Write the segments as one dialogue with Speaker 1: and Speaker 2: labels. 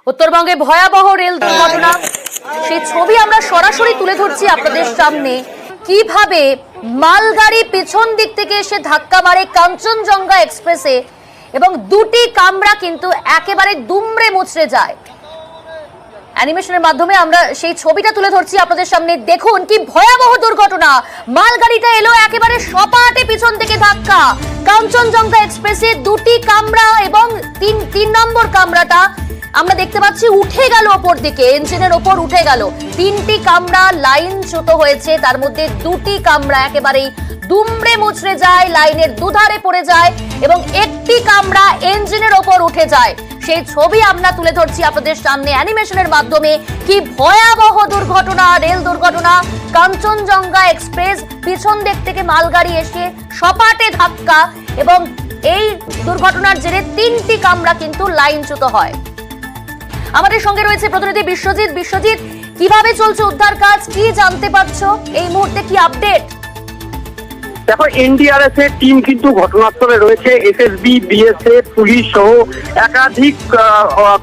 Speaker 1: উত্তরবঙ্গে ভয়াবহ রেল দুর্ঘটনা, সেই ছবি আমরা সরাসরি তুলে ধরছি আপনাদের সামনে। কিভাবে মালগাড়ি পেছন দিক থেকে এসে ধাক্কা মারে কাঞ্চনজঙ্ঘা এক্সপ্রেসে এবং দুটি কামরা কিন্তু একেবারে দুমড়ে মুচড়ে যায়। অ্যানিমেশনের মাধ্যমে আমরা সেই ছবিটা তুলে ধরছি আপনাদের সামনে। দেখুন কি ভয়াবহ দুর্ঘটনা, মালগাড়িটা এলো একেবারে সপাটে পিছন থেকে ধাক্কা। কাঞ্চনজঙ্ঘা এক্সপ্রেসে দুটি কামরা এবং তিন নম্বর কামরাটা আমরা দেখতে পাচ্ছি উঠে গেল ওপর দিকে, ইঞ্জিনের ওপর উঠে গেল। তিনটি কামরা লাইনচ্যুত হয়েছে, তার মধ্যে দুটি কামরা একেবারেই দুমড়ে মুচড়ে যায়, লাইনের দুধারে পড়ে যায় এবং একটি কামরা ইঞ্জিনের ওপর উঠে যায়। সেই ছবি আমরা তুলে ধরছি আপনাদের সামনে অ্যানিমেশনের মাধ্যমে। কি ভয়াবহ দুর্ঘটনা, রেল দুর্ঘটনা। কাঞ্চনজঙ্ঘা এক্সপ্রেস পিছন দিক থেকে মালগাড়ি এসে সপাটে ধাক্কা এবং এই দুর্ঘটনার জেরে তিনটি কামরা কিন্তু লাইনচ্যুত হয়। আমাদের সঙ্গে রয়েছে প্রতিনিধি বিশ্বজিৎ। বিশ্বজিৎ, কিভাবে চলছে উদ্ধার কাজ, কি জানতে পারছো এই মুহূর্তে, কি আপডেট?
Speaker 2: দেখো, এনডিআরএফ এর টিম কিন্তু ঘটনাস্থলে রয়েছে। এসএসবি, বিএসএফ, পুলিশ সহ একাধিক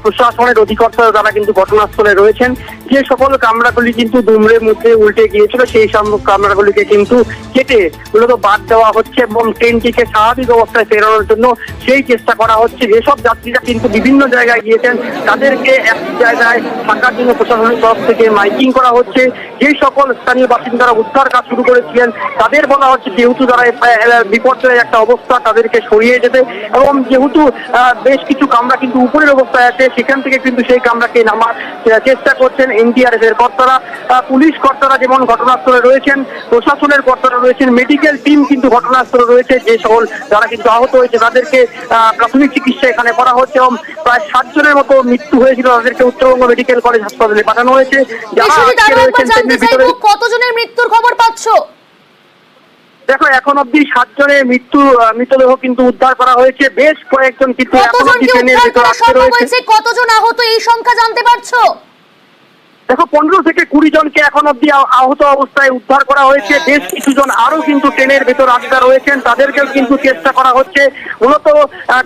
Speaker 2: প্রশাসনের অধিকর্তা তারা কিন্তু ঘটনাস্থলে রয়েছেন। যে সকল কামরাগুলি কিন্তু দুমড়ে মুচড়ে উল্টে গিয়েছিল সেই সব কামরাগুলিকে কিন্তু কেটে মূলত বাদ দেওয়া হচ্ছে এবং ট্রেনটিকে স্বাভাবিক অবস্থায় ফেরানোর জন্য সেই চেষ্টা করা হচ্ছে। যেসব যাত্রীরা কিন্তু বিভিন্ন জায়গায় গিয়েছেন তাদেরকে একটি জায়গায় থাকার জন্য প্রশাসনের তরফ থেকে মাইকিং করা হচ্ছে। যে সকল স্থানীয় বাসিন্দারা উদ্ধার কাজ শুরু করেছিলেন তাদের বলা হচ্ছে যেহেতু তারা বিপর্যয়ের একটা অবস্থা তাদেরকে সরিয়ে যেতে, এবং যেহেতু বেশ কিছু কামরা কিন্তু উপরের অবস্থায় আছে সেখান থেকে কিন্তু সেই কামরাকে নামার চেষ্টা করছেন এনডিআরএফ এর কর্তারা। পুলিশ কর্তারা যেমন ঘটনাস্থলে রয়েছেন, প্রশাসনের কর্তারা রয়েছেন, মেডিকেল টিম কিন্তু ঘটনাস্থলে রয়েছে। যে সকল যারা কিন্তু আহত হয়েছে তাদেরকে প্রাথমিক চিকিৎসা এখানে করা হচ্ছে এবং প্রায় 7 জনের মতো মৃত্যু হয়েছিল, তাদেরকে উত্তরবঙ্গ মেডিকেল কলেজ হাসপাতালে পাঠানো হয়েছে।
Speaker 1: কতজনের মৃত্যুর খবর পাচ্ছ?
Speaker 2: দেখো, এখন অব্দি 7 জনের মৃতদেহ কিন্তু উদ্ধার করা হয়েছে। বেশ কয়েকজন কিন্তু এখন অব্দি ট্রেনের ভিতরে আটকে রয়েছে।
Speaker 1: কতজন আহত এই সংখ্যা জানতে পারছো?
Speaker 2: দেখো, 15 থেকে 20 জনকে এখন অব্দি আহত অবস্থায় উদ্ধার করা হয়েছে। বেশ কিছু জন আরো কিন্তু ট্রেনের ভেতর আটকা রয়েছেন, তাদেরকেও কিন্তু চেষ্টা করা হচ্ছে। মূলত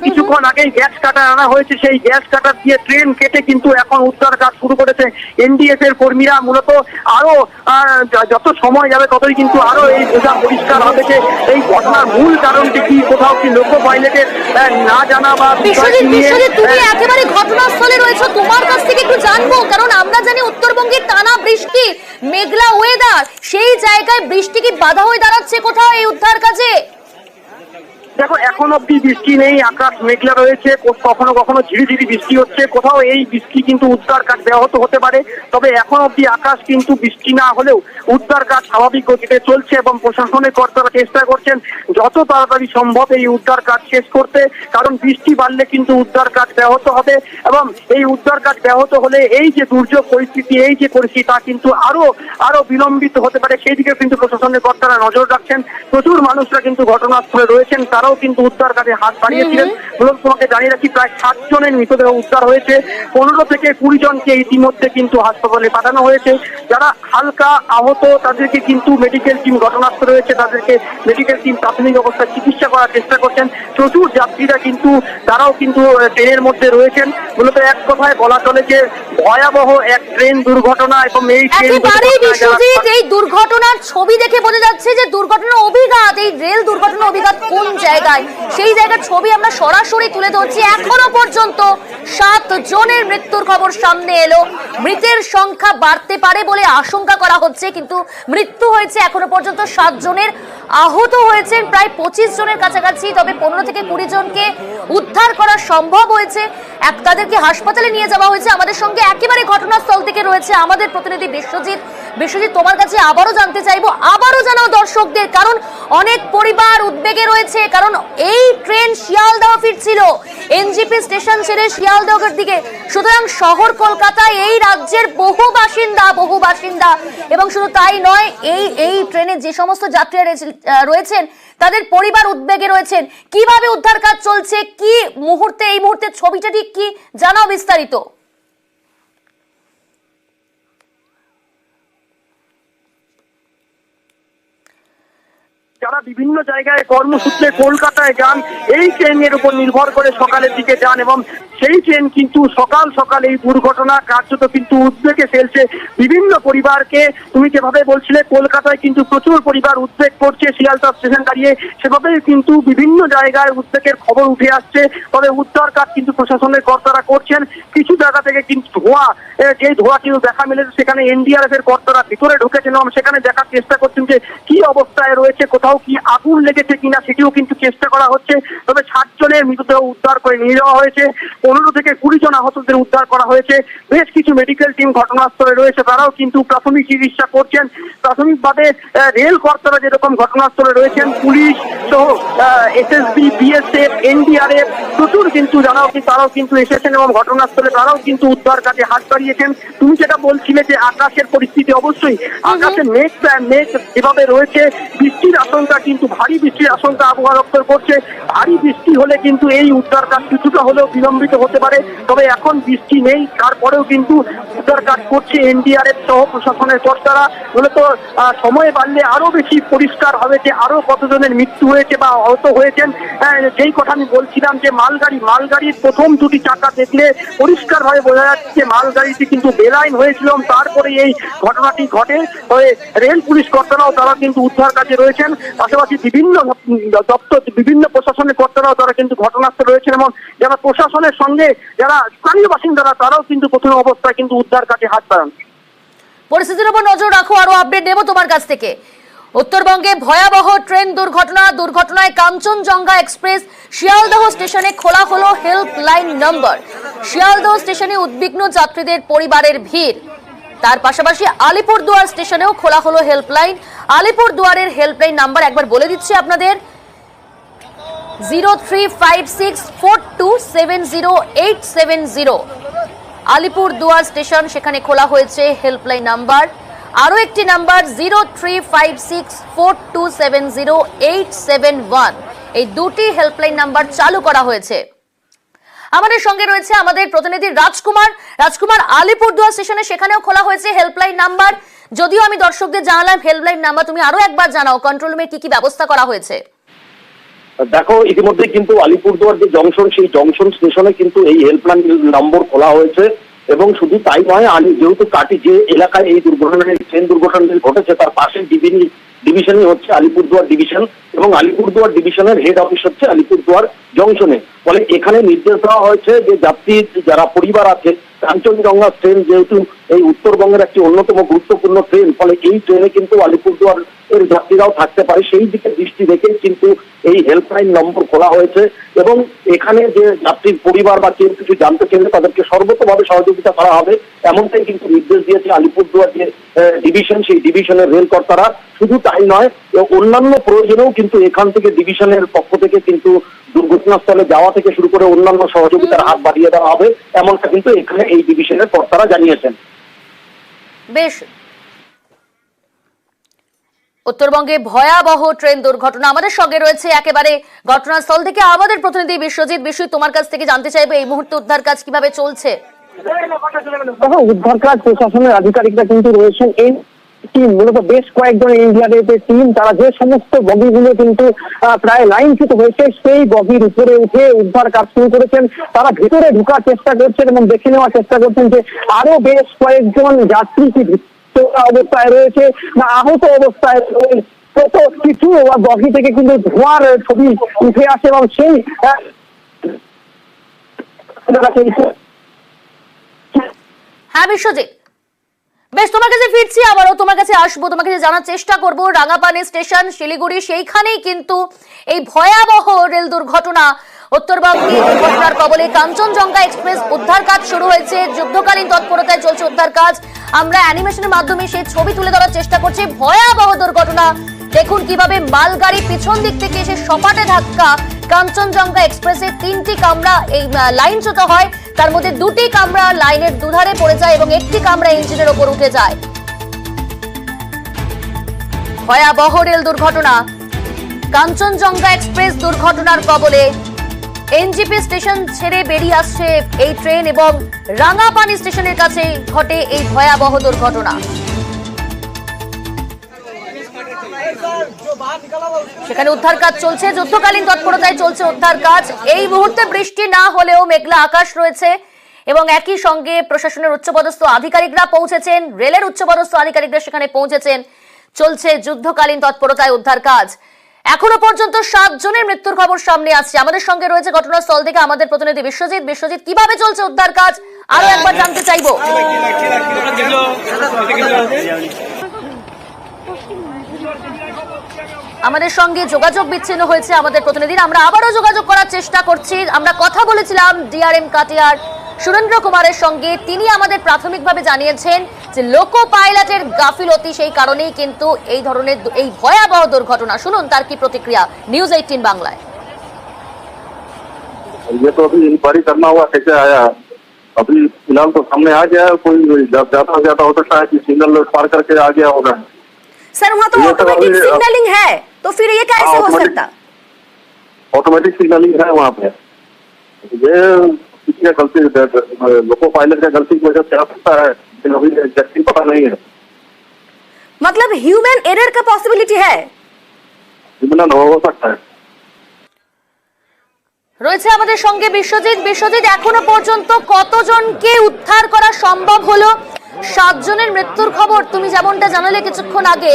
Speaker 2: কিছুক্ষণ আগেই গ্যাস কাটার আনা হয়েছে, সেই গ্যাস কাটার দিয়ে ট্রেন কেটে কিন্তু এখন উদ্ধার কাজ শুরু করেছে এনডিএফ এর কর্মীরা। মূলত আরো যত সময় যাবে ততই কিন্তু আরো এই বোঝা পরিষ্কার হবে যে এই ঘটনার মূল কারণটি কি, কোথাও কি লোকো পাইলটের না জানা বা
Speaker 1: তুমি একেবারে ঘটনাস্থলে রয়েছে, তোমার কাছ থেকে একটু জানবো, কারণ আমরা জানি উত্তরবঙ্গের টানা বৃষ্টি, মেঘলা ওয়েদার, সেই জায়গায় বৃষ্টি কি বাধা হয়ে দাঁড়াচ্ছে কোথাও এই উদ্ধার কাজে?
Speaker 2: দেখো, এখন অব্দি বৃষ্টি নেই, আকাশ মেঘলা রয়েছে, কখনো কখনো ঝিরিঝিরি বৃষ্টি হচ্ছে। কোথাও এই বৃষ্টি কিন্তু উদ্ধার কাজ ব্যাহত হতে পারে, তবে এখন অব্দি আকাশ কিন্তু বৃষ্টি না হলেও উদ্ধার কাজ স্বাভাবিক গতিতে চলছে এবং প্রশাসনের কর্তারা চেষ্টা করছেন যত তাড়াতাড়ি সম্ভব এই উদ্ধার কাজ শেষ করতে, কারণ বৃষ্টি বাড়লে কিন্তু উদ্ধার কাজ ব্যাহত হবে এবং এই উদ্ধার কাজ ব্যাহত হলে এই যে দুর্যোগ পরিস্থিতি, এই যে পরিস্থিতি তা কিন্তু আরো বিলম্বিত হতে পারে। সেই দিকে কিন্তু প্রশাসনের কর্তারা নজর রাখছেন। প্রচুর মানুষরা কিন্তু ঘটনাস্থলে রয়েছেন, তারাও কিন্তু উদ্ধার কাজে হাত বাড়িয়েছিলেন। মূলত তোমাকে জানিয়ে রাখি, প্রায় 7 জনের মৃতদেহ উদ্ধার হয়েছে। 15 থেকে 20 জনকে ইতিমধ্যে কিন্তু হাসপাতালে পাঠানো হয়েছে। যারা হালকা আহত তাদেরকে কিন্তু মেডিকেল টিম ঘটনাস্থলে রয়েছে, তাদেরকে মেডিকেল টিম প্রাথমিক অবস্থায় চিকিৎসা করার চেষ্টা করছেন। প্রচুর যাত্রীরা কিন্তু তারাও কিন্তু ট্রেনের মধ্যে রয়েছেন। মূলত এক কথায় বলা চলে যে ভয়াবহ এক ট্রেন দুর্ঘটনা এবং এই
Speaker 1: দুর্ঘটনার ছবি দেখে বোঝা যাচ্ছে যে দুর্ঘটনার অভিঘাত, এই রেল দুর্ঘটনার অভিঘাত কোন জায়গায়, সেই জায়গার ছবি আমরা সরাসরি তুলে ধরছি। এখনো পর্যন্ত 7 জনের মৃত্যুর খবর সামনে এলো। মৃতের সংখ্যা বাড়তে পারে বলে আশঙ্কা করা হচ্ছে, কিন্তু মৃত্যু হয়েছে এখনো পর্যন্ত 7 জনের। আহত হয়েছেন প্রায় 25 জনের কাছাকাছি, তবে 15 থেকে 20 জনকে উদ্ধার করা সম্ভব হয়েছে। তাদেরকে হাসপাতালে নিয়ে যাওয়া হয়েছে। আমাদের সঙ্গে একেবারে ঘটনাস্থল থেকে রয়েছে আমাদের প্রতিনিধি বিশ্বজিৎ। বিশ্বজিৎ, তোমার কাছে আবারও জানতে চাইবো, আবারও জানাও দর্শকদের, কারণ অনেক পরিবার উদ্বেগে রয়েছে, কারণ এই ট্রেন শিয়ালদহ ফিরছিল এনজিপি স্টেশন ছেড়ে শিয়ালদহের দিকে। সুতরাং শহর কলকাতায় এই রাজ্যের বহু বাসিন্দা এবং শুধু তাই নয়, এই ট্রেনে যে সমস্ত যাত্রীরা রয়েছেন তাদের পরিবার উদ্বেগে রয়েছেন। কিভাবে উদ্ধার কাজ চলছে, কি এই মুহূর্তে ছবিটা ঠিক কি, জানাও বিস্তারিত।
Speaker 2: যারা বিভিন্ন জায়গায় কর্মসূত্রে কলকাতায় যান, এই ট্রেনের উপর নির্ভর করে সকালের দিকে যান এবং সেই ট্রেন কিন্তু সকাল সকাল এই দুর্ঘটনা কার্যত কিন্তু উদ্বেগে ফেলছে বিভিন্ন পরিবারকে। তুমি যেভাবে বলছিলে কলকাতায় কিন্তু প্রচুর পরিবার উদ্বেগ করছে শিয়ালদহ স্টেশন দাঁড়িয়ে, সেভাবেই কিন্তু বিভিন্ন জায়গায় উদ্বেগের খবর উঠে আসছে। তবে উদ্ধার কাজ কিন্তু প্রশাসনের কর্তারা করছেন। কিছু জায়গা থেকে কিন্তু ধোঁয়া, যে ধোঁয়া কিন্তু দেখা মিলেছে, সেখানে এনডিআরএফ এর কর্তারা ভিতরে ঢুকেছেন এবং সেখানে দেখার চেষ্টা করছেন যে কি অবস্থায় রয়েছে, কোথাও কি আগুন লেগেছে কিনা সেটিও কিন্তু চেষ্টা করা হচ্ছে। তবে 60 জনের মৃতদেহ উদ্ধার করে নিয়ে যাওয়া হয়েছে, 15 থেকে 20 জন আহতদের উদ্ধার করা হয়েছে। বেশ কিছু মেডিকেল টিম ঘটনাস্থলে রয়েছে, তারাও কিন্তু প্রাথমিক চিকিৎসা করছেন। প্রাথমিকভাবে রেল কর্তারা যেরকম ঘটনাস্থলে রয়েছেন, পুলিশ সহ এসএসবি, বিএসএফ, এনডিআরএফ প্রচুর কিন্তু তারাও কিন্তু এসেছেন এবং ঘটনাস্থলে তারাও কিন্তু উদ্ধার কাজে হাত বাড়িয়েছেন। তুমি যেটা বলছিলে যে আকাশের পরিস্থিতি, অবশ্যই আকাশে মেঘ যেভাবে রয়েছে, বৃষ্টির আশঙ্কা কিন্তু ভারী বৃষ্টির আশঙ্কা আবহাওয়া দপ্তর করছে। ভারী বৃষ্টি হলে কিন্তু এই উদ্ধার কাজ কিছুটা হলেও বিলম্বিত হতে পারে। তবে এখন বৃষ্টি নেই, তারপরেও কিন্তু উদ্ধার কাজ করছে এনডিআরএফ সহ প্রশাসনের কর্তারা। মূলত সময় বাড়লে আরো বেশি পরিষ্কার হবে যে আরো কতজনের মৃত্যু হয়েছে বা আহত হয়েছেন। যেই কথা আমি বলছিলাম যে মালগাড়ির প্রথম দুটি চাকা দেখলে পরিষ্কার ভাবে বোঝা যাচ্ছে মালগাড়িটি কিন্তু বেলাইন হয়েছিল, তারপরে এই ঘটনাটি ঘটে। তবে রেল পুলিশ কর্তারাও তারা কিন্তু উদ্ধার কাজে রয়েছেন, পাশাপাশি বিভিন্ন দপ্তর, বিভিন্ন প্রশাসনের কর্তারাও তারা কিন্তু ঘটনাস্থলে রয়েছেন এবং যারা প্রশাসনের সঙ্গে যারা স্থানীয় বাসিন্দারা তারাও কিন্তু প্রথম অবস্থায় কিন্তু উদ্ধার কাজে হাত বাড়ান।
Speaker 1: পরিস্থিতির উপর নজর রাখো, আরো আপডেট নেব তোমার কাছ থেকে। উত্তরবঙ্গে ভয়াবহ ট্রেন দুর্ঘটনায় কাঞ্চনজঙ্ঘা এক্সপ্রেস শিয়ালদহ স্টেশনে খোলা হলো হেল্পলাইন নম্বর। শিয়ালদহ স্টেশনে উদ্বিগ্ন যাত্রীদের পরিবারের ভিড়। তার পাশাপাশি আলিপুরদুয়ার স্টেশনেও খোলা হলো হেল্পলাইন। আলিপুরদুয়ারের হেল্পলাইন নাম্বার একবার বলে দিচ্ছি আপনাদের, 0356427087 আলিপুরদুয়ার স্টেশন, সেখানে খোলা হয়েছে হেল্পলাইন নাম্বার। আরো একটি নাম্বার 0356427087 এই দুটি হেল্পলাইন নাম্বার চালু করা হয়েছে। আমাদের সঙ্গে রয়েছে আমাদের প্রতিনিধি রাজকুমার। আলিপুরদুয়ার স্টেশনে সেখানেও খোলা হয়েছে হেল্পলাইন নাম্বার। যদিও আমি দর্শকদের জানালাম হেল্পলাইন নাম্বার, তুমি আরো একবার জানাও কন্ট্রোল রুমে কি কি ব্যবস্থা করা হয়েছে।
Speaker 3: দেখো, ইতিমধ্যে কিন্তু আলিপুরদুয়ার যে জংশন, সেই জংশন স্টেশনে কিন্তু এই হেল্পলাইন নম্বর খোলা হয়েছে এবং শুধু তাই নয়, যেহেতু কাটি যে এলাকায় এই ট্রেন দুর্ঘটনাটি ঘটেছে তার পাশে ডিভিশনই হচ্ছে আলিপুরদুয়ার ডিভিশন এবং আলিপুরদুয়ার ডিভিশনের হেড অফিস হচ্ছে আলিপুরদুয়ার জংশনে। ফলে এখানে নির্দেশ দেওয়া হয়েছে যে যাত্রী যারা পরিবার আছে, কাঞ্চনজঙ্ঘা ট্রেন যেহেতু এই উত্তরবঙ্গের একটি অন্যতম গুরুত্বপূর্ণ ট্রেন, ফলে এই ট্রেনে কিন্তু আলিপুরদুয়ার এর যাত্রীরাও থাকতে পারে, সেই দিকে দৃষ্টি রেখে কিন্তু এই হেল্পলাইন নম্বর খোলা হয়েছে এবং এখানে যে যাত্রীর পরিবার বা কেউ কিছু জানতে চাইলে তাদেরকে সর্বতভাবে সহযোগিতা করা হবে, এমনটাই কিন্তু নির্দেশ দিয়েছে আলিপুরদুয়ার যে ডিভিশন, সেই ডিভিশনের রেল কর্তারা। শুধু তাই নয়, অন্যান্য প্রয়োজনেও কিন্তু এখান থেকে ডিভিশনের পক্ষ থেকে কিন্তু দুর্ঘটনাস্থলে যাওয়া থেকে শুরু করে অন্যান্য সহযোগিতার হাত বাড়িয়ে দেওয়া হবে, এমনটা কিন্তু এখানে এই ডিভিশনের কর্তারা জানিয়েছেন।
Speaker 1: বেশ, উত্তরবঙ্গে ভয়াবহ ট্রেন দুর্ঘটনা। আমাদের সঙ্গে রয়েছে একেবারে ঘটনাস্থল থেকে আমাদের প্রতিনিধি বিশ্বজিৎ। তোমার কাছ থেকে জানতে চাইবো এই মুহূর্তে উদ্ধার কাজ কিভাবে চলছে।
Speaker 2: উদ্ধার কাজ প্রশাসনের আধিকারিকরা কিন্তু রয়েছেন, এই টিম মূলত বেশ কয়েকজন এনডিআরএফ এর টিম, তারা যে সমস্ত বগিগুলো কিন্তু প্রায় লাইনচ্যুত হয়েছে সেই বগির উপরে উঠে উদ্ধার কাজ শুরু করেছেন। তারা ভেতরে ঢোকার চেষ্টা করছেন এবং দেখে নেওয়ার চেষ্টা করছেন যে আরো বেশ কয়েকজন যাত্রী কি অবস্থায় রয়েছে না আহত অবস্থায় কত কিছু বগি থেকে কিন্তু ধোঁয়ার ছবি উঠে আসে এবং সেই
Speaker 1: হ্যাঁ বিশ্বজিৎ, বেশ তোমার কাছে ফিরছি, আবারও তোমার কাছে আসবো, তোমার কাছে জানার চেষ্টা করবো রাঙাপানি স্টেশন শিলিগুড়ি, সেইখানেই কিন্তু এই ভয়াবহ রেল দুর্ঘটনা। উত্তরবঙ্গে দুর্ঘটনার কবলে কাঞ্চনজঙ্ঘা এক্সপ্রেস উদ্ধার কাজ শুরু হয়েছে, যুদ্ধকালীন তৎপরতায় চলছে উদ্ধার কাজ। আমরা অ্যানিমেশনের মাধ্যমে সেই ছবি তুলে ধরার চেষ্টা করছি। ভয়াবহ দুর্ঘটনা, দেখুন কিভাবে মালগাড়ি পিছন দিক থেকে এসে সপাটে ধাক্কা কাঞ্চনজঙ্ঘা এক্সপ্রেসের 3টি কামরা এই লাইনচ্যুত হয়, তার মধ্যে 2টি কামরা লাইনের দুধারে পড়ে যায় এবং একটি কামরা ইঞ্জিনের ওপর উঠে যায়। ভয়াবহ রেল দুর্ঘটনা, কাঞ্চনজঙ্ঘা এক্সপ্রেস দুর্ঘটনার কবলে। এনজিপি স্টেশন ছেড়ে বেরিয়ে আসছে এই ট্রেন এবং রাঙাপানি স্টেশনের কাছে ঘটে এই ভয়াবহ দুর্ঘটনা। সেখানে উদ্ধার কাজ চলছে, যুদ্ধকালীন তৎপরতায় চলছে উদ্ধার কাজ। এই মুহূর্তে বৃষ্টি না হলেও মেঘলা আকাশ রয়েছে এবং একই সঙ্গে প্রশাসনের উচ্চপদস্থ আধিকারিকরা পৌঁছেছেন, রেলের উচ্চপদস্থ আধিকারিকরা সেখানে পৌঁছেছেন। চলছে যুদ্ধকালীন তৎপরতায় উদ্ধার কাজ। এখনো পর্যন্ত 7 জনের মৃত্যুর খবর সামনে আসছে। আমাদের সঙ্গে রয়েছে ঘটনাস্থল থেকে আমাদের প্রতিনিধি বিশ্বজিৎ। বিশ্বজিৎ, কিভাবে চলছে উদ্ধার কাজ আরো একবার জানতে চাইবো। আমাদের সঙ্গে যোগাযোগ বিচ্ছিন্ন হয়েছে আমাদের প্রতিনিধির, আমরা আবারও যোগাযোগ করার চেষ্টা করছি। আমরা কথা বলেছিলাম ডিআরএম কাটিয়ার সুরেন্দ্র কুমারের সঙ্গে, তিনি আমাদের প্রাথমিকভাবে জানিয়েছেন যে লোকো পাইলটের গাফিলতি, সেই কারণেই কিন্তু এই ধরনের এই ভয়াবহ দুর্ঘটনা। শুনুন তার কি প্রতিক্রিয়া নিউজ 18 বাংলায়।
Speaker 3: ये तो अभी इंक्वायरी करना हुआ कैसे आया, अभी फिलहाल तो सामने आ गया। कोई ज्यादा हो सकता है कि सिग्नल पार करके आ गया होगा।
Speaker 1: सर वहाँ तो ऑटोमेटिक सिग्नलिंग है, तो फिर ये कैसे हो सकता?
Speaker 3: ऑटोमेटिक सिग्नलिंग है वहाँ पे। ये किसी का गलती, लोको पायलट का गलती की वजह से आ सकता है, लेकिन अभी एग्जैक्टली पता नहीं है।
Speaker 1: मतलब ह्यूमन एरर का पॉसिबिलिटी है?
Speaker 3: ह्यूमन हो सकता है।
Speaker 1: রয়েছে আমাদের সঙ্গে বিশ্বজিৎ। বিশ্বজিৎ, এখনো পর্যন্ত কতজনকে উদ্ধার করা সম্ভব হলো? 7 জনের মৃত্যুর খবর তুমি যেমনটা জানালে কিছুক্ষণ আগে।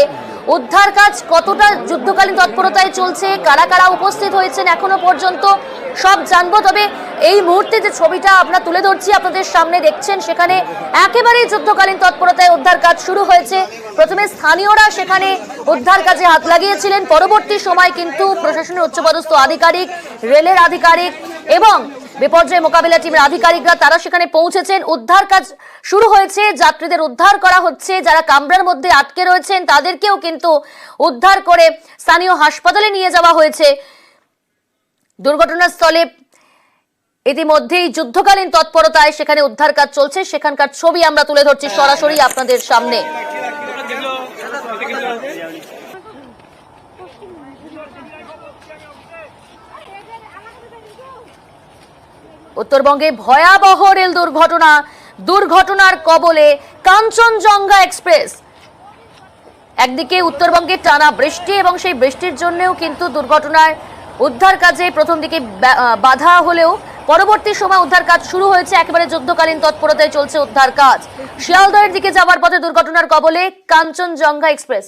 Speaker 1: উদ্ধার কাজ কতটা যুদ্ধকালীন তৎপরতায় চলছে, কারা কারা উপস্থিত হয়েছেন এখনো পর্যন্ত সব জানবো। তবে এই মুহূর্তে যে ছবিটা আমরা তুলে ধরছি আপনাদের সামনে দেখছেন, সেখানে একেবারেই যুদ্ধকালীন তৎপরতায় উদ্ধার কাজ শুরু হয়েছে। প্রথমে স্থানীয়রা সেখানে উদ্ধার কাজে হাত লাগিয়েছিলেন, পরবর্তী সময় কিন্তু প্রশাসনের উচ্চপদস্থ আধিকারিক, রেলের আধিকারিক এবং বিপর্যয় মোকাবিলা টিমের আধিকারিকরা তারা সেখানে পৌঁছেছেন। উদ্ধার কাজ শুরু হয়েছে, যাত্রীদের উদ্ধার করা হচ্ছে, যারা কামরার মধ্যে আটকে রয়েছেন তাদেরকেও কিন্তু উদ্ধার করে স্থানীয় হাসপাতালে নিয়ে যাওয়া হয়েছে। দুর্ঘটনাস্থলে ইতিমধ্যেই যুদ্ধকালীন তৎপরতায় সেখানে উদ্ধার কাজ চলছে, সেখানকার ছবি আমরা তুলে ধরছি সরাসরি আপনাদের সামনে। উত্তরবঙ্গে ভয়াবহ রেল দুর্ঘটনার কবলে কাঞ্চনজঙ্ঘা এক্সপ্রেস। একদিকে উত্তরবঙ্গে টানা বৃষ্টি এবং সেই বৃষ্টির জন্যও কিন্তু দুর্ঘটনার উদ্ধার কাজে প্রথম দিকে বাধা হলেও পরবর্তী সময় উদ্ধার কাজ শুরু হয়েছে। একেবারে যুদ্ধকালীন তৎপরতায় চলছে উদ্ধার কাজ। শিয়ালদহের দিকে যাওয়ার পথে দুর্ঘটনার কবলে Kanchenjunga express.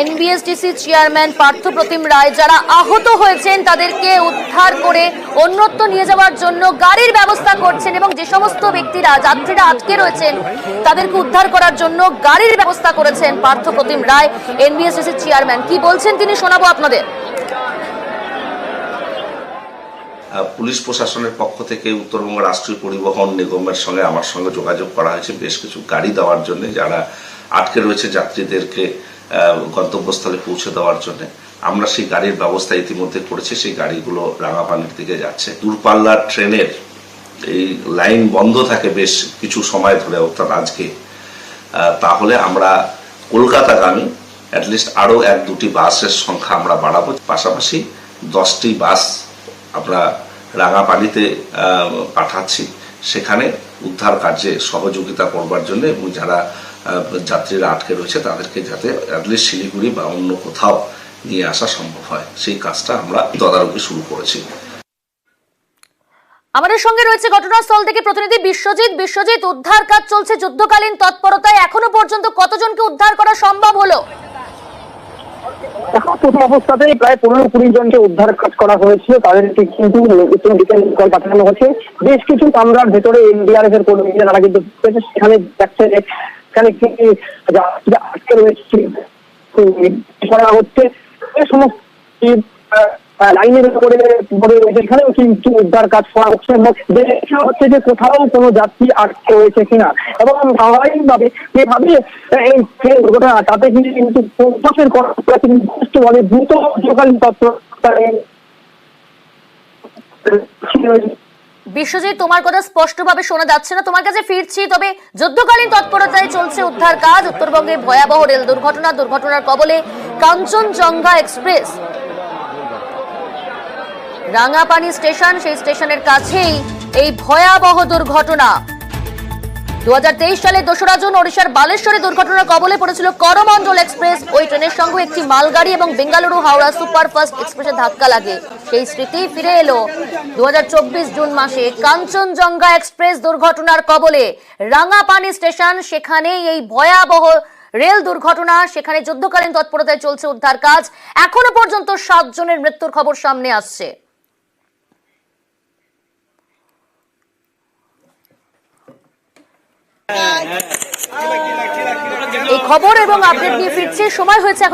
Speaker 1: NBSTC chairman Parthapratim Roy যারা আহত হয়েছেন তাদেরকে উদ্ধার করে অন্যত্র নিয়ে যাওয়ার জন্য গাড়ির ব্যবস্থা করছেন এবং যে সমস্ত ব্যক্তিরা যাত্রীরা আটকে রয়েছেন তাদেরকে উদ্ধার করার জন্য গাড়ির ব্যবস্থা করেছেন পার্থপ্রতিম রায় এনবিএসটিসি চেয়ারম্যান। কি বলছেন তিনি শোনাবো আপনাদের।
Speaker 4: পুলিশ প্রশাসনের পক্ষ থেকে উত্তরবঙ্গ রাষ্ট্রীয় পরিবহন নিগমের সঙ্গে আমার সঙ্গে যোগাযোগ করা হয়েছে বেশ কিছু গাড়ি দেওয়ার জন্য, যারা আটকে রয়েছে যাত্রীদেরকে গন্তব্যস্থলে পৌঁছে দেওয়ার জন্য। আমরা সেই গাড়ির ব্যবস্থা ইতিমধ্যে করেছি, সেই গাড়িগুলো রাঙাপানির দিকে যাচ্ছে। দূরপাল্লার ট্রেনের এই লাইন বন্ধ থাকে বেশ কিছু সময় ধরে, অর্থাৎ আজকে, তাহলে আমরা কলকাতাগামী অ্যাটলিস্ট আরও 1-2টি বাসের সংখ্যা আমরা বাড়াবো। পাশাপাশি 10টি বাস আমরা রাঙাপানিতে পাঠাচ্ছি, সেখানে উদ্ধার কার্যে সহযোগিতা করবার জন্য এবং যারা যাত্রীরা আটকে রয়েছে তাদেরকে যাতে অ্যাটলিস্ট শিলিগুড়ি বা অন্য কোথাও নিয়ে আসা সম্ভব হয়, সেই কাজটা আমরা তদারকি শুরু করেছি।
Speaker 1: আমাদের সঙ্গে রয়েছে ঘটনাস্থল থেকে প্রতিনিধি বিশ্বজিৎ। বিশ্বজিৎ, উদ্ধার কাজ চলছে যুদ্ধকালীন তৎপরতায়, এখনো পর্যন্ত কতজনকে উদ্ধার করা সম্ভব হলো?
Speaker 2: এখন প্রথম অবস্থাতেই প্রায় 15-20 জনকে উদ্ধার কাজ করা হয়েছিল, তাদেরকে কিন্তু কল পাঠানো হয়েছে। বেশ কিছু কামরার ভেতরে এনডিআরএফ এর কর্মীরা তারা কিন্তু সেখানে যাচ্ছে, সেখানে আটকে রয়েছে করা হচ্ছে। এই সমস্ত লাইনের উপরে এখানেও কিন্তু উদ্ধার কাজ করা হচ্ছে হচ্ছে যে কোথাও কোনো যাত্রী আটকে রয়েছে কিনা এবং স্বাভাবিকভাবে যেভাবে এই ট্রেন দুর্ঘটনা তাতে কিন্তু প্রশাসনের কর্মকর্তা কিন্তু অনেক দ্রুত যুদ্ধকালীন তৎপরতা
Speaker 1: বিশ্বজিৎ, তোমার কথা স্পষ্টভাবে শোনা যাচ্ছে না, তোমার কাছে ফিরছি। তবে যুদ্ধকালীন তৎপরতায় চলছে উদ্ধার কাজ। উত্তরবঙ্গে ভয়াবহ রেল দুর্ঘটনার কবলে কাঞ্চনজঙ্ঘা এক্সপ্রেস। রাঙাপানি স্টেশন, সেই স্টেশনের কাছেই এই ভয়াবহ দুর্ঘটনা। 2023 সালে 2রা জুন ওড়িশার বালেশ্বরে দুর্ঘটনার কবলে পড়েছিল করমণ্ডল এক্সপ্রেস। ওই ট্রেনের সঙ্গে একটি মালগাড়ি এবং বেঙ্গালুরু হাওড়া সুপারফাস্ট এক্সপ্রেসে ধাক্কা লাগে। সেই স্মৃতি ফিরে এলো 2024 জুন মাসে কাঞ্চনজঙ্ঘা এক্সপ্রেস দুর্ঘটনার কবলে। রাঙাপানি স্টেশন, সেখানেই এই ভয়াবহ রেল দুর্ঘটনা। সেখানে যুদ্ধকালীন তৎপরতায় চলছে উদ্ধার কাজ। এখনো পর্যন্ত 7 জনের মৃত্যুর খবর সামনে আসছে। এই খবর এবং আপডেট নিয়ে ফিরছে, সময় হয়েছে এখন